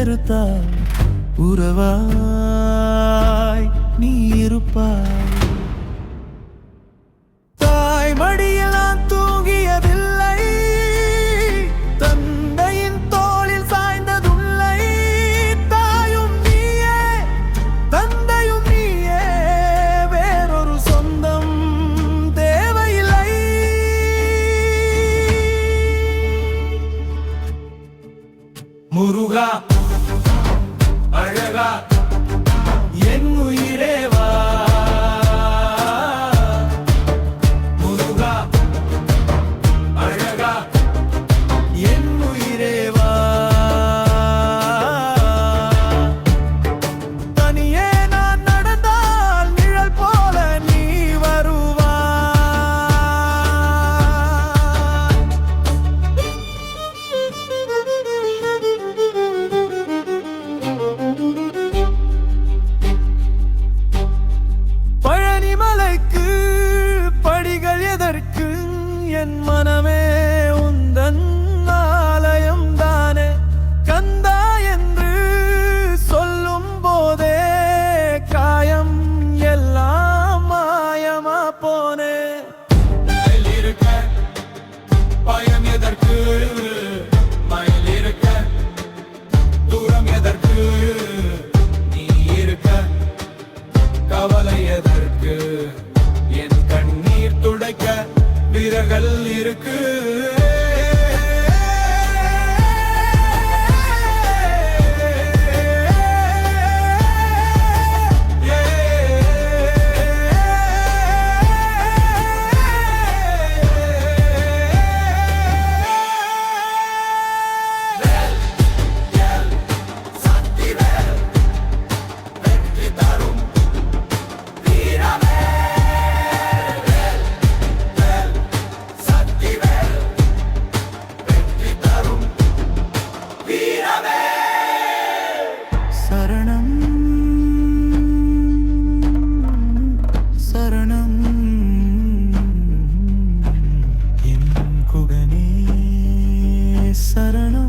வெறுத்தால் உறவாய் நீ இருப்பாய். தாய் மடியில் நான் தூங்கியதில்லை, தந்தையின் தோளில் சாய்ந்ததுல்லை. தாயும் நீயே, தந்தையும் நீயே, வேறொரு சொந்தம் தேவையில்லை. முருகா அழகா என் உயிரே வா, முருகா அழகா என் உயிரே வா. தனியே நான் நடந்தால் நிழல் போல நீ வருவாய். பழனிமலைக்கு படிகள் எதற்கு? என் மனமே உந்தன் ஆலயம் தானே. கந்தா என்று சொல்லும் போதே காயம் எல்லாம் மாயமா போனே. மயில் இருக்க பயம் எதற்கு? மயில் இருக்க தூரம் எதற்கு? நீ இருக்க கவலை எதற்கு? என் கண்ணீர் துடைக்க விரகள் இருக்கு. சரணம் சரணம் என் குகனே சரணம்.